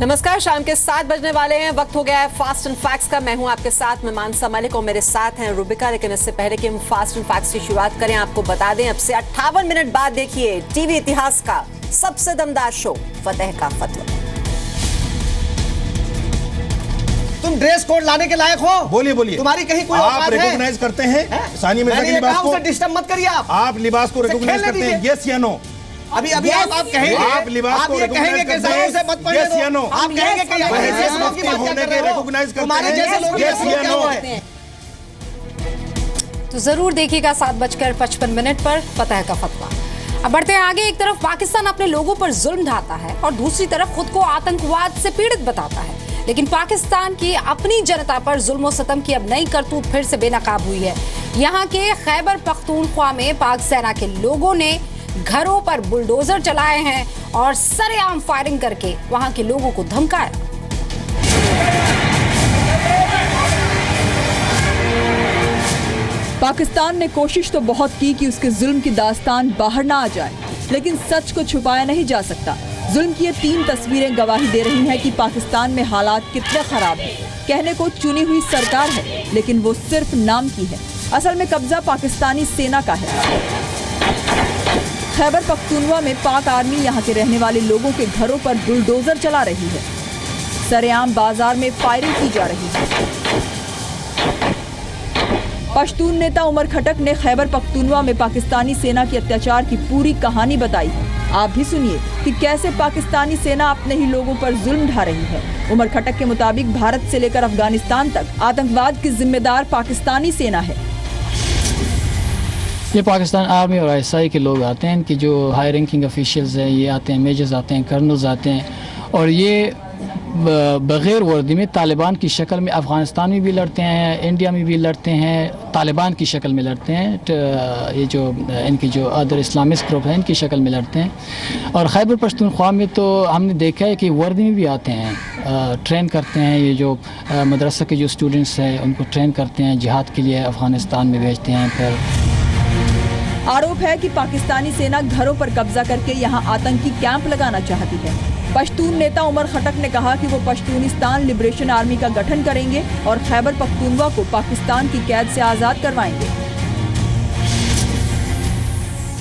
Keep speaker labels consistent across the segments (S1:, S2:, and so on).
S1: नमस्कार, शाम के 7 बजने वाले हैं। वक्त हो गया है फास्ट एंड फैक्ट्स का। मैं हूं आपके साथ मैं मानसा मलिक और मेरे साथ हैं रूबिका। लेकिन इससे पहले कि हम फास्ट एंड फैक्ट्स की शुरुआत करें, आपको बता दें अब से 58 मिनट बाद देखिए टीवी इतिहास का सबसे दमदार शो फतेह का फतवा।
S2: तुम ड्रेस कोड लाने के लायक हो?
S3: बोलिए बोलिए।
S2: तुम्हारी कहीं कोई औकात है?
S3: आप रिकॉग्नाइज करते हैं सानिया मिर्जा के लिबास को?
S2: डिस्टर्ब मत करिए। आप
S3: लिबास को रिकॉग्नाइज करते हैं? यस या नो?
S2: अभी आप कहेंगे,
S3: आप लिबास को
S2: कहेंगे कि ज़रूर से मत पढ़िए।
S3: यस या नो?
S2: आप कहेंगे कि
S3: ऐसे मुफ्ती होने के रिकॉग्नाइज करते हैं?
S2: जैसे लोग
S3: यस या नो?
S4: तो जरूर देखिएगा 7:55 पर फतेह का फतवा। अब बढ़ते हैं आगे। एक तरफ पाकिस्तान अपने लोगों पर जुल्म ढाता है और दूसरी तरफ खुद को आतंकवाद से पीड़ित बताता है। लेकिन पाकिस्तान की अपनी जनता पर जुल्म और सितम की अब नई करतूत फिर से बेनकाब हुई है। यहाँ के खैबर पख्तूनख्वा में पाक सेना के लोगों ने घरों पर बुलडोजर चलाए हैं और सरेआम फायरिंग करके वहां के लोगों को धमकाया।
S5: पाकिस्तान ने कोशिश तो बहुत की कि उसके जुल्म की दास्तान बाहर ना आ जाए, लेकिन सच को छुपाया नहीं जा सकता। जुल्म की ये 3 तस्वीरें गवाही दे रही हैं कि पाकिस्तान में हालात कितने खराब हैं। कहने को चुनी हुई सरकार है, लेकिन वो सिर्फ नाम की है। असल में कब्जा पाकिस्तानी सेना का है। खैबर पख्तूनख्वा में पाक आर्मी यहाँ के रहने वाले लोगों के घरों पर बुलडोजर चला रही है। सरेआम बाजार में फायरिंग की जा रही है। पश्तून नेता उमर खटक ने खैबर पख्तूनख्वा में पाकिस्तानी सेना के अत्याचार की पूरी कहानी बताई है। आप भी सुनिए कि कैसे पाकिस्तानी सेना अपने ही लोगों पर जुल्म ढा रही है। उमर खटक के मुताबिक भारत से लेकर अफगानिस्तान तक आतंकवाद की जिम्मेदार पाकिस्तानी सेना है।
S6: ये पाकिस्तान आर्मी और ISI के लोग आते हैं, इनकी जो हाई रैंकिंग ऑफिशियल्स हैं, ये आते हैं, मेजर्स आते हैं, कर्नल्स आते हैं, और ये बग़ैर वर्दी में तालिबान की शक्ल में अफ़गानिस्तान में भी लड़ते हैं, इंडिया में भी लड़ते हैं, तालिबान की शक्ल में लड़ते हैं। ये जो इनकी जो अदर इस्लामिस्ट ग्रुप है इनकी शक्ल में लड़ते हैं। और खैबर पख्तूनख्वा में तो हमने देखा है कि वर्दी में भी आते हैं, ट्रेन करते हैं। ये जो मदरसा के जो स्टूडेंट्स हैं उनको ट्रेन करते हैं, जिहाद के लिए अफ़गानिस्तान में भेजते हैं। फिर
S5: आरोप है कि पाकिस्तानी सेना घरों पर कब्जा करके यहाँ आतंकी कैंप लगाना चाहती है। पश्तून नेता उमर खटक ने कहा कि वो पश्तूनिस्तान लिबरेशन आर्मी का गठन करेंगे और खैबर पख्तूनख्वा को पाकिस्तान की कैद से आज़ाद करवाएंगे।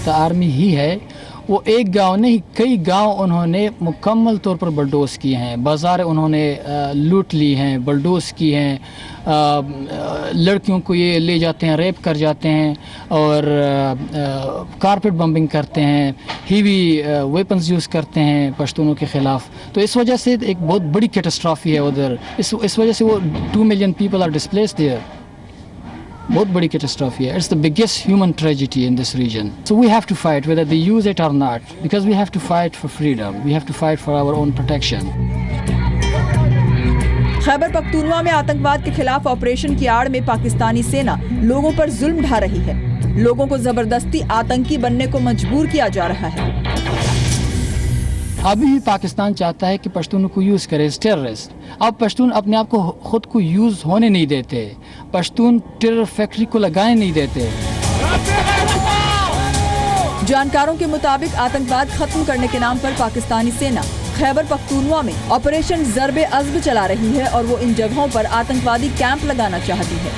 S6: तो आर्मी ही है, वो एक गांव नहीं कई गांव उन्होंने मुकम्मल तौर पर बलडोज किए हैं। बाज़ार उन्होंने लूट ली हैं, बलडोज की हैं। लड़कियों को ये ले जाते हैं, रेप कर जाते हैं और कारपेट बम्बिंग करते हैं, हीवी वेपन्स यूज़ करते हैं पश्तूनों के ख़िलाफ़। तो इस वजह से एक बहुत बड़ी कैटास्ट्रॉफी है उधर। इस वजह से वो 2 million people are displaced there. बहुत बड़ी कैटास्ट्रॉफी है। It's the biggest human tragedy in this region. So we have to fight whether they use it और not, because we have to fight for freedom, we have to fight for our own protection.
S5: Khyber Pakhtunkhwa में आतंकवाद के खिलाफ operation की आड़ में पाकिस्तानी सेना लोगों पर जुल्म ढा रही है। लोगों को जबरदस्ती आतंकी बनने को मजबूर किया जा रहा है।
S6: अभी भी पाकिस्तान चाहता है कि पश्तूनों को यूज़ करे एज टेररिस्ट। अब पश्तून अपने आप को खुद को यूज़ होने नहीं देते, पश्तून टेरर फैक्ट्री को लगाने नहीं देते।
S5: जानकारों के मुताबिक आतंकवाद खत्म करने के नाम पर पाकिस्तानी सेना खैबर पख्तूनख्वा में ऑपरेशन ज़र्बे अज़्ब चला रही है और वो इन जगहों पर आतंकवादी कैंप लगाना चाहती है।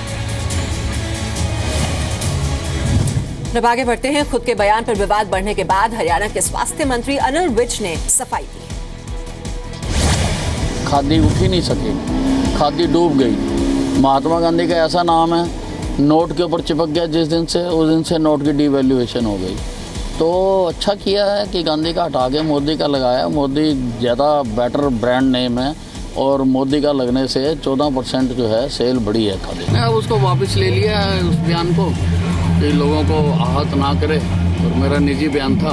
S1: अब आगे बढ़ते हैं। खुद के बयान पर विवाद बढ़ने के बाद हरियाणा के स्वास्थ्य मंत्री अनिल विज ने सफाई दी।
S7: खादी उठ ही नहीं सकी, खादी डूब गई। महात्मा गांधी का ऐसा नाम है, नोट के ऊपर चिपक गया जिस दिन से, उस दिन से नोट की डिवैल्यूएशन हो गई। तो अच्छा किया है कि गांधी का हटा के मोदी का लगाया। मोदी ज़्यादा बेटर ब्रांड नेम है और मोदी का लगने से 14% जो है सेल बढ़ी है खादी। मैं उसको वापस ले लिया है उस बयान को कि लोगों को आहत ना करे, और मेरा निजी बयान था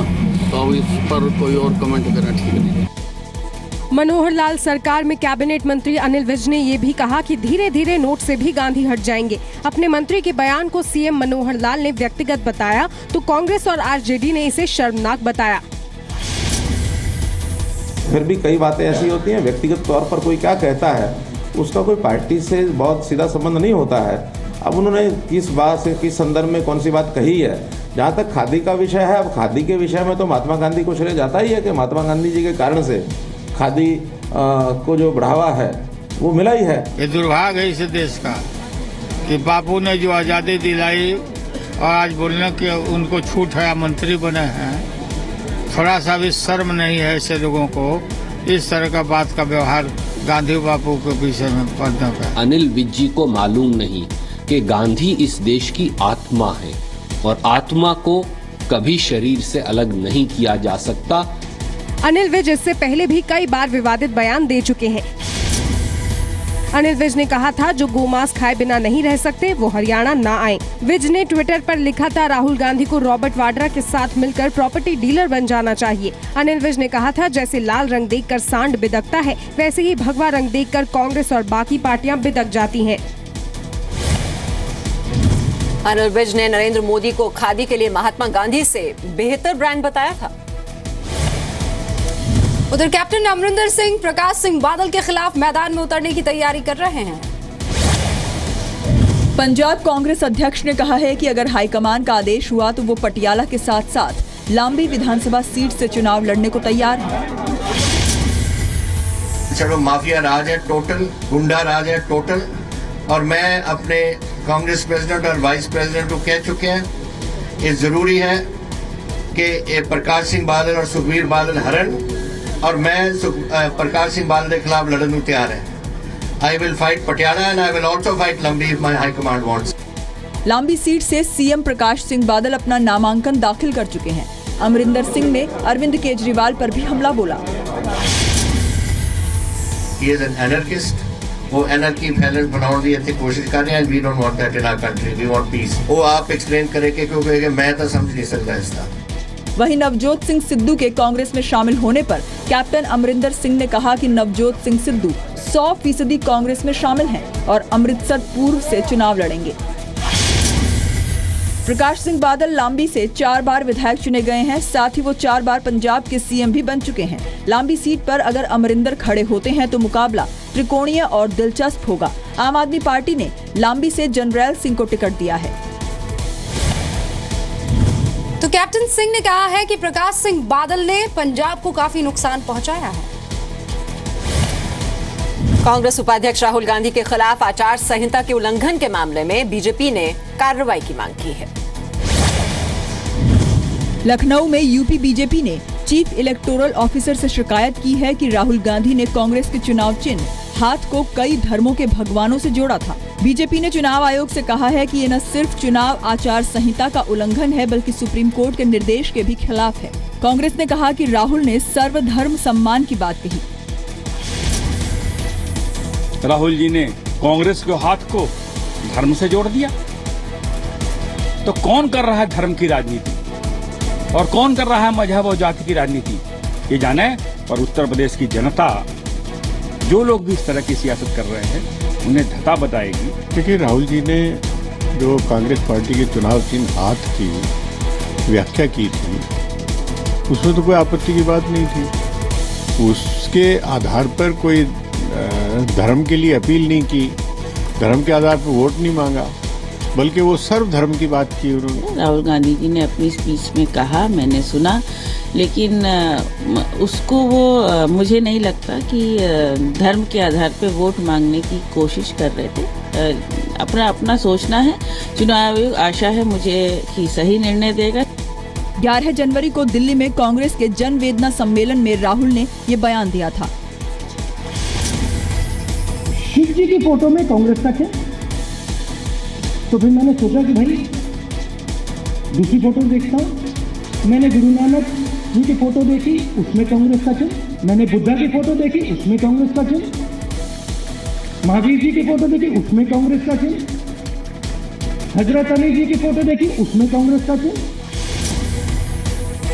S7: तो अब इस पर कोई और कमेंट करना ठीक नहीं।
S8: मनोहर लाल सरकार में कैबिनेट मंत्री अनिल विज ने ये भी कहा कि धीरे धीरे नोट से भी गांधी हट जाएंगे। अपने मंत्री के बयान को सीएम मनोहर लाल ने व्यक्तिगत बताया तो कांग्रेस और आरजेडी ने इसे शर्मनाक बताया।
S9: फिर भी कई बातें ऐसी होती हैं, व्यक्तिगत तौर पर कोई क्या कहता है उसका कोई पार्टी से बहुत सीधा संबंध नहीं होता है। अब उन्होंने किस बात से, किस संदर्भ में कौन सी बात कही है। जहाँ तक खादी का विषय है, अब खादी के विषय में तो महात्मा गांधी को श्रेय जाता ही है कि महात्मा गांधी जी के कारण से खादी को जो बढ़ावा है वो मिला ही है।
S10: ये दुर्भाग्य है इस देश का कि बापू ने जो आज़ादी दिलाई और आज बोलने के उनको छूट है, मंत्री बने हैं, थोड़ा सा भी शर्म नहीं है ऐसे लोगों को इस तरह का बात का व्यवहार गांधी बापू के विषय में करने का।
S11: अनिल विज जी को मालूम नहीं कि गांधी इस देश की आत्मा है और आत्मा को कभी शरीर से अलग नहीं किया जा सकता।
S8: अनिल विज इससे पहले भी कई बार विवादित बयान दे चुके हैं। अनिल विज ने कहा था जो गोमांस खाए बिना नहीं रह सकते वो हरियाणा ना आए। विज ने ट्विटर पर लिखा था राहुल गांधी को रॉबर्ट वाड्रा के साथ मिलकर प्रॉपर्टी डीलर बन जाना चाहिए। अनिल विज ने कहा था जैसे लाल रंग देखकर सांड बिदकता है वैसे ही भगवा रंग देखकर कांग्रेस और बाकी पार्टियां बिदक जाती हैं।
S1: अनिल विज ने नरेंद्र मोदी को खादी के लिए महात्मा गांधी से बेहतर ब्रांड बताया था।
S4: उधर कैप्टन अमरिंदर सिंह प्रकाश सिंह बादल के खिलाफ मैदान में उतरने की तैयारी कर रहे हैं।
S5: पंजाब कांग्रेस अध्यक्ष ने कहा है कि अगर हाईकमान का आदेश हुआ तो वो पटियाला के साथ साथ लांबी विधानसभा सीट से चुनाव लड़ने को तैयार है।
S12: चलो माफिया राज है टोटल, गुंडा राज है टोटल, और मैं अपने कांग्रेस प्रेसिडेंट और वाइस प्रेसिडेंट को कह चुके हैं ये जरूरी है कि प्रकाश सिंह बादल और सुखबीर बादल हरन, और मैं प्रकाश सिंह बादल के खिलाफ लड़ने को तैयार है। I will fight Patiala and I will also fight Lambi if my high command wants.
S5: Lambi seat से सीएम प्रकाश सिंह बादल अपना नामांकन दाखिल कर चुके हैं। अमरिंदर सिंह ने अरविंद केजरीवाल पर भी हमला बोला।
S12: He is an anarchist. वो एनर्की फैलन बनाने की कोशिश कर रहे हैं। We don't want that in our country, we want peace. वो आप एक्सप्लेन करेंगे क्योंकि मैं तो समझ नहीं सकता इसका।
S5: वहीं नवजोत सिंह सिद्धू के कांग्रेस में शामिल होने पर कैप्टन अमरिंदर सिंह ने कहा कि नवजोत सिंह सिद्धू 100% कांग्रेस में शामिल हैं और अमृतसर पूर्व से चुनाव लड़ेंगे। प्रकाश सिंह बादल लांबी से 4 बार विधायक चुने गए हैं, साथ ही वो 4 बार पंजाब के सीएम भी बन चुके हैं। लांबी सीट पर अगर अमरिंदर खड़े होते हैं तो मुकाबला त्रिकोणीय और दिलचस्प होगा। आम आदमी पार्टी ने लांबी से जनरल सिंह को टिकट दिया है।
S4: तो कैप्टन सिंह ने कहा है कि प्रकाश सिंह बादल ने पंजाब को काफी नुकसान पहुंचाया है।
S1: कांग्रेस उपाध्यक्ष राहुल गांधी के खिलाफ आचार संहिता के उल्लंघन के मामले में बीजेपी ने कार्रवाई की मांग की है।
S5: लखनऊ में यूपी बीजेपी ने चीफ इलेक्टोरल ऑफिसर से शिकायत की है कि राहुल गांधी ने कांग्रेस के चुनाव चिन्ह हाथ को कई धर्मों के भगवानों से जोड़ा था। बीजेपी ने चुनाव आयोग से कहा है कि ये न सिर्फ चुनाव आचार संहिता का उल्लंघन है बल्कि सुप्रीम कोर्ट के निर्देश के भी खिलाफ है। कांग्रेस ने कहा कि राहुल ने सर्वधर्म सम्मान की बात कही।
S13: राहुल जी ने कांग्रेस के हाथ को धर्म से जोड़ दिया, तो कौन कर रहा है धर्म की राजनीति और कौन कर रहा है मजहब और जाति की राजनीति, ये जाने। और उत्तर प्रदेश की जनता जो लोग भी इस तरह की सियासत कर रहे हैं उन्हें धता बताएगी।
S3: देखिए, राहुल जी ने जो कांग्रेस पार्टी के चुनाव चिन्ह हाथ की व्याख्या की थी उसमें तो कोई आपत्ति की बात नहीं थी। उसके आधार पर कोई धर्म के लिए अपील नहीं की, धर्म के आधार पर वोट नहीं मांगा, बल्कि वो सर्वधर्म की बात की उन्होंने।
S14: राहुल गांधी जी ने अपनी स्पीच में कहा, मैंने सुना, लेकिन उसको वो मुझे नहीं लगता कि धर्म के आधार पे वोट मांगने की कोशिश कर रहे थे। अपना सोचना है। चुनाव आयोग आशा है मुझे कि सही निर्णय देगा।
S5: 11 जनवरी को दिल्ली में कांग्रेस के जन वेदना सम्मेलन में राहुल ने ये बयान दिया था।
S15: शिव जी की फोटो में कांग्रेस का चिन्ह, तो फिर मैंने सोचा कि भाई दूसरी फोटो देखता हूँ। मैंने गुरु नानक जी की फोटो देखी, उसमें कांग्रेस का चिन्ह। मैंने बुद्धा की फोटो देखी, उसमें कांग्रेस का चिन्ह। महावीर जी की फोटो देखी, उसमें कांग्रेस का चिन्ह। हजरत अली जी की फोटो देखी, उसमें कांग्रेस का चिन्ह।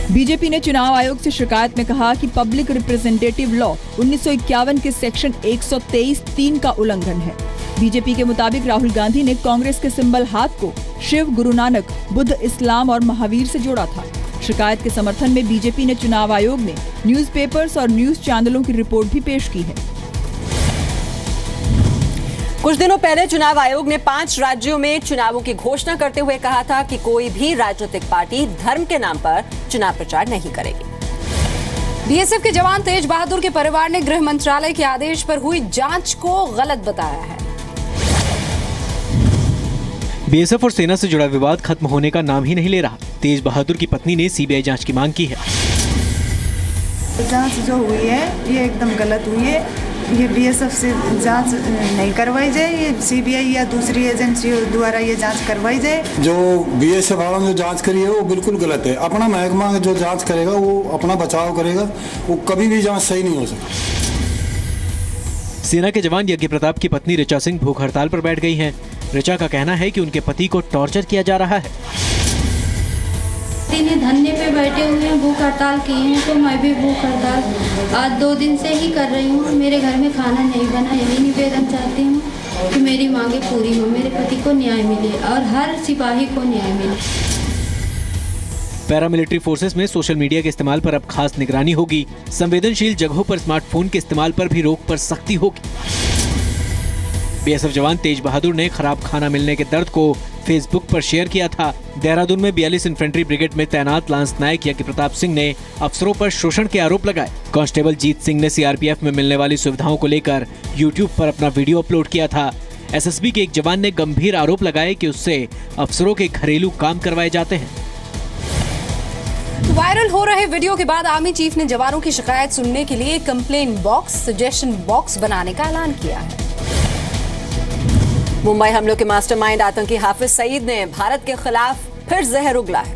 S5: बीजेपी ने चुनाव आयोग से शिकायत में कहा कि पब्लिक रिप्रेजेंटेटिव लॉ 1951 के सेक्शन 123(3) का उल्लंघन है। बीजेपी के मुताबिक राहुल गांधी ने कांग्रेस के सिंबल हाथ को शिव, गुरु नानक, बुद्ध, इस्लाम और महावीर से जोड़ा था। शिकायत के समर्थन में बीजेपी ने चुनाव आयोग में न्यूज़पेपर्स और न्यूज चैनलों की रिपोर्ट भी पेश की है।
S1: कुछ दिनों पहले चुनाव आयोग ने 5 राज्यों में चुनावों की घोषणा करते हुए कहा था कि कोई भी राजनीतिक पार्टी धर्म के नाम पर चुनाव प्रचार नहीं करेगी।
S4: बीएसएफ के जवान तेज बहादुर के परिवार ने गृह मंत्रालय के आदेश पर हुई जांच को गलत बताया है।
S16: बीएसएफ और सेना से जुड़ा विवाद खत्म होने का नाम ही नहीं ले रहा। तेज बहादुर की पत्नी ने सीबीआई जांच की मांग की है।
S17: जांच जो हुई है ये एकदम गलत हुई है। ये बीएसएफ से जांच नहीं करवाई जाए, ये सीबीआई या दूसरी एजेंसियों द्वारा ये जांच करवाई जाए।
S18: जो बीएसएफ वालों ने जो जांच करी है वो बिल्कुल गलत है। अपना महकमा जो जांच करेगा वो अपना बचाव करेगा, वो कभी भी जांच सही नहीं हो सकती।
S16: सेना के जवान यज्ञ प्रताप की पत्नी ऋचा सिंह भूख हड़ताल पर बैठ गई हैं। ऋचा का कहना है कि उनके पति को टॉर्चर किया जा रहा है।
S19: दिन धरने पे बैठे हुए हैं, भूख हड़ताल की हैं, तो मैं भी भूख हड़ताल आज 2 दिन से ही कर रही हूँ। मेरे घर में खाना नहीं बना। यही निवेदन चाहती हूँ कि मेरी मांगे पूरी हो, मेरे पति को न्याय मिले और हर सिपाही को न्याय मिले।
S16: पैरामिलिट्री फोर्सेस में सोशल मीडिया के इस्तेमाल पर अब खास निगरानी होगी। संवेदनशील जगहों पर स्मार्टफोन के इस्तेमाल पर भी रोक पर सख्ती होगी। बीएसएफ जवान तेज बहादुर ने खराब खाना मिलने के दर्द को फेसबुक पर शेयर किया था। देहरादून में 42 इन्फेंट्री ब्रिगेड में तैनात लांस नायक यज्ञ प्रताप सिंह ने अफसरों पर शोषण के आरोप लगाए। कांस्टेबल जीत सिंह ने सीआरपीएफ में मिलने वाली सुविधाओं को लेकर यूट्यूब पर अपना वीडियो अपलोड किया था। एसएसबी के एक जवान ने गंभीर आरोप लगाए कि उससे अफसरों के घरेलू काम करवाए जाते हैं।
S4: वायरल हो रहे वीडियो के बाद आर्मी चीफ ने जवानों की शिकायत सुनने के लिए कंप्लेंट बॉक्स, सजेशन बॉक्स बनाने का ऐलान किया है।
S1: मुंबई हमलों के मास्टरमाइंड आतंकी हाफिज सईद ने भारत के खिलाफ फिर जहर उगला है।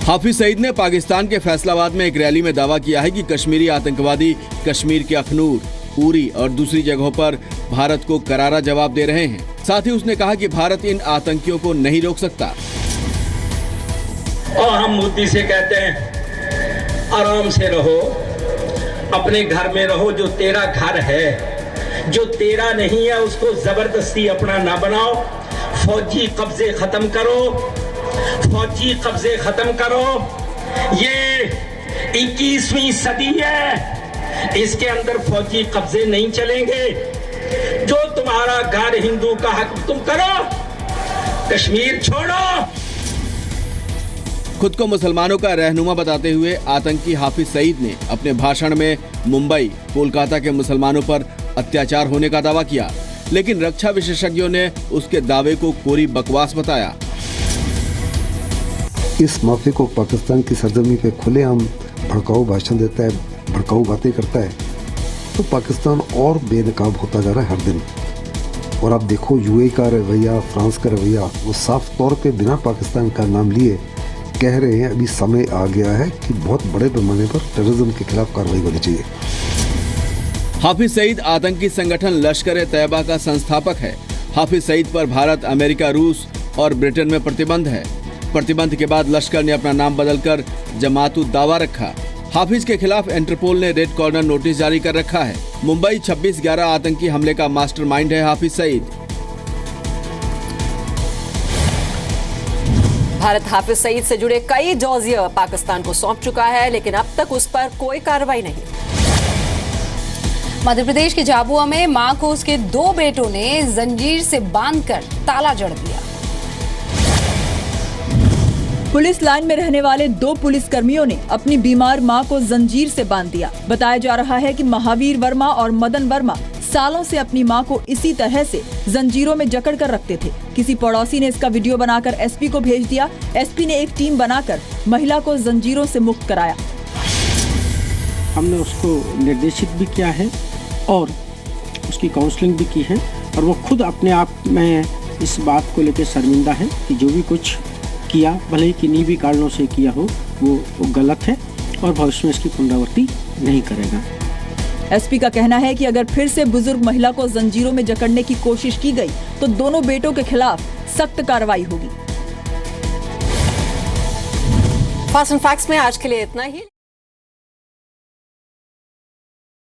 S20: हाफिज सईद ने पाकिस्तान के फैसलाबाद में एक रैली में दावा किया है कि कश्मीरी आतंकवादी कश्मीर के अखनूर, उरी और दूसरी जगहों पर भारत को करारा जवाब दे रहे हैं। साथ ही उसने कहा कि भारत इन आतंकियों को नहीं रोक सकता।
S21: और हम मोदी से कहते हैं आराम से रहो, अपने घर में रहो। जो तेरा घर है, जो तेरा नहीं है, उसको जबरदस्ती अपना ना बनाओ। फौजी कब्जे खत्म करो, फौजी कब्जे खत्म करो। ये 21वीं सदी है, इसके अंदर फौजी कब्जे नहीं चलेंगे। जो तुम्हारा घर हिंदू का हक तुम करो, कश्मीर छोड़ो।
S20: खुद को मुसलमानों का रहनुमा बताते हुए आतंकी हाफिज सईद ने अपने भाषण में मुंबई, कोलकाता के मुसलमानों पर अत्याचार होने का दावा किया, लेकिन रक्षा विशेषज्ञों ने उसके दावे को कोरी बकवास बताया।
S22: इस मौके को पाकिस्तान की सरजमी पे खुलेआम भड़काऊ भाषण देता है, भड़काऊ बातें करता है, तो पाकिस्तान और बेनकाब होता जा रहा है हर दिन। और आप देखो यूएई का रवैया, फ्रांस का रवैया, वो साफ तौर पे बिना पाकिस्तान का नाम लिए कह रहे हैं अभी समय आ गया है कि बहुत बड़े पैमाने पर टेररिज्म के खिलाफ कार्रवाई होनी चाहिए।
S20: हाफिज सईद आतंकी संगठन लश्कर-ए-तैयबा का संस्थापक है। हाफिज सईद पर भारत, अमेरिका, रूस और ब्रिटेन में प्रतिबंध है। प्रतिबंध के बाद लश्कर ने अपना नाम बदलकर जमात-उद-दावा रखा। हाफिज के खिलाफ इंटरपोल ने रेड कॉर्नर नोटिस जारी कर रखा है। मुंबई 26/11 आतंकी हमले का मास्टरमाइंड है हाफिज सईद।
S1: भारत हाफिज सईद से जुड़े कई डॉजियर पाकिस्तान को सौंप चुका है, लेकिन अब तक उस पर कोई कार्रवाई नहीं।
S4: मध्य प्रदेश के झाबुआ में मां को उसके 2 बेटों ने जंजीर से बांधकर ताला जड़ दिया।
S5: पुलिस लाइन में रहने वाले 2 पुलिस कर्मियों ने अपनी बीमार मां को जंजीर से बांध दिया। बताया जा रहा है कि महावीर वर्मा और मदन वर्मा सालों से अपनी मां को इसी तरह से जंजीरों में जकड़ कर रखते थे। किसी पड़ोसी ने इसका वीडियो बनाकर एसपी को भेज दिया। एसपी ने एक टीम बनाकर महिला को जंजीरों से मुक्त कराया।
S23: हमने उसको निर्देशित भी किया है और उसकी काउंसलिंग भी की है, और वो खुद अपने आप में इस बात को लेकर शर्मिंदा है कि जो भी कुछ किया, भले ही किन्हीं भी कारणों से किया हो, वो गलत है और भविष्य में इसकी पुनरावृत्ति नहीं करेगा।
S5: एसपी का कहना है कि अगर फिर से बुजुर्ग महिला को जंजीरों में जकड़ने की कोशिश की गई तो दोनों बेटों के खिलाफ सख्त कार्रवाई होगी।
S1: फास्ट एंड फैक्ट्स में आज के लिए इतना ही।